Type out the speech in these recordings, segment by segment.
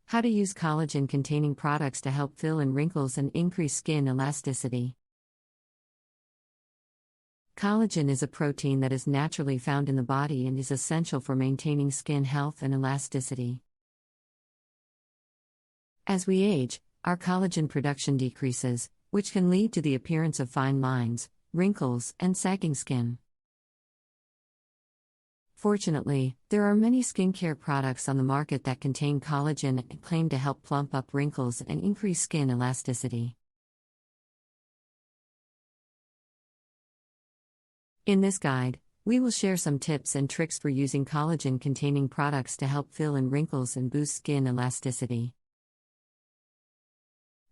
How to use collagen-containing products to help fill in wrinkles and increase skin elasticity. Collagen is a protein that is naturally found in the body and is essential for maintaining skin health and elasticity. As we age, our collagen production decreases, which can lead to the appearance of fine lines, wrinkles, and sagging skin. Fortunately, there are many skincare products on the market that contain collagen and claim to help plump up wrinkles and increase skin elasticity. In this guide, we will share some tips and tricks for using collagen-containing products to help fill in wrinkles and boost skin elasticity.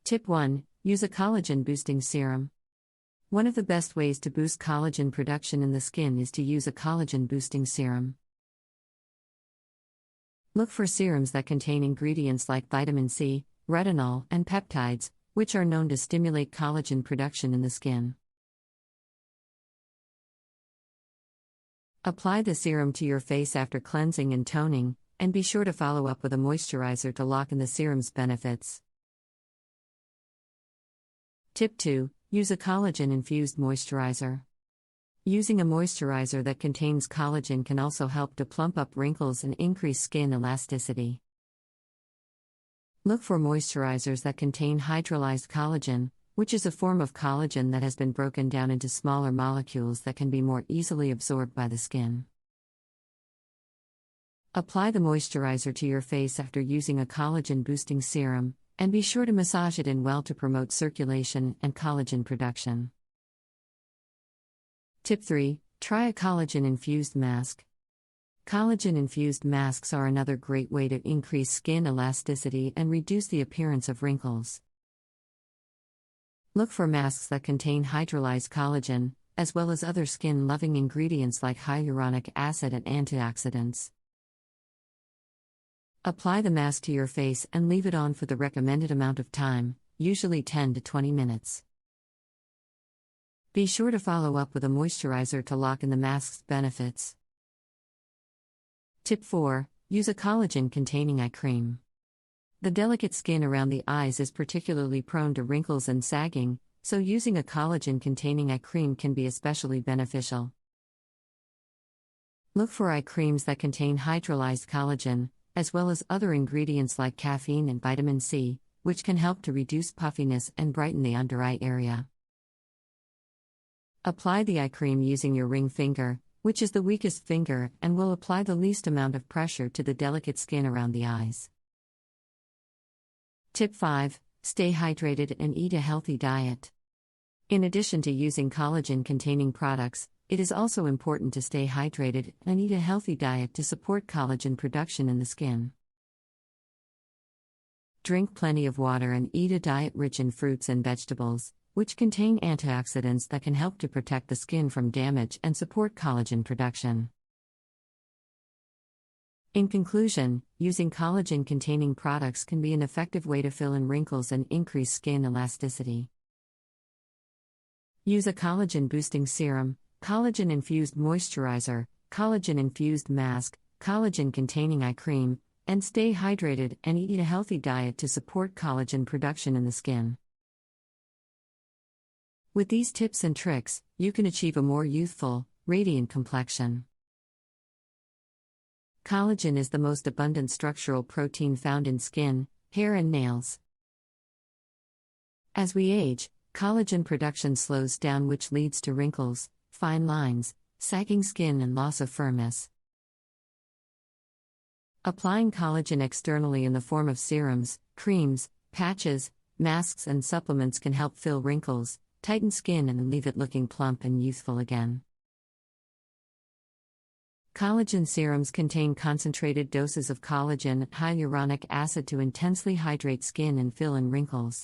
Tip 1. Use a collagen-boosting serum. One of the best ways to boost collagen production in the skin is to use a collagen-boosting serum. Look for serums that contain ingredients like vitamin C, retinol, and peptides, which are known to stimulate collagen production in the skin. Apply the serum to your face after cleansing and toning, and be sure to follow up with a moisturizer to lock in the serum's benefits. Tip 2. Use a collagen-infused moisturizer. Using a moisturizer that contains collagen can also help to plump up wrinkles and increase skin elasticity. Look for moisturizers that contain hydrolyzed collagen, which is a form of collagen that has been broken down into smaller molecules that can be more easily absorbed by the skin. Apply the moisturizer to your face after using a collagen-boosting serum, and be sure to massage it in well to promote circulation and collagen production. Tip 3. Try a collagen-infused mask. Collagen-infused masks are another great way to increase skin elasticity and reduce the appearance of wrinkles. Look for masks that contain hydrolyzed collagen, as well as other skin-loving ingredients like hyaluronic acid and antioxidants. Apply the mask to your face and leave it on for the recommended amount of time, usually 10 to 20 minutes. Be sure to follow up with a moisturizer to lock in the mask's benefits. Tip 4. Use a collagen-containing eye cream. The delicate skin around the eyes is particularly prone to wrinkles and sagging, so using a collagen-containing eye cream can be especially beneficial. Look for eye creams that contain hydrolyzed collagen, as well as other ingredients like caffeine and vitamin C, which can help to reduce puffiness and brighten the under eye area. Apply the eye cream using your ring finger, which is the weakest finger and will apply the least amount of pressure to the delicate skin around the eyes. Tip 5. Stay hydrated and eat a healthy diet. In addition to using collagen-containing products, it is also important to stay hydrated and eat a healthy diet to support collagen production in the skin. Drink plenty of water and eat a diet rich in fruits and vegetables, which contain antioxidants that can help to protect the skin from damage and support collagen production. In conclusion, using collagen-containing products can be an effective way to fill in wrinkles and increase skin elasticity. Use a collagen-boosting serum, collagen-infused moisturizer, collagen-infused mask, collagen-containing eye cream, and stay hydrated and eat a healthy diet to support collagen production in the skin. With these tips and tricks, you can achieve a more youthful, radiant complexion. Collagen is the most abundant structural protein found in skin, hair, and nails. As we age, collagen production slows down, which leads to wrinkles, fine lines, sagging skin, and loss of firmness. Applying collagen externally in the form of serums, creams, patches, masks, and supplements can help fill wrinkles, tighten skin, and leave it looking plump and youthful again. Collagen serums contain concentrated doses of collagen and hyaluronic acid to intensely hydrate skin and fill in wrinkles.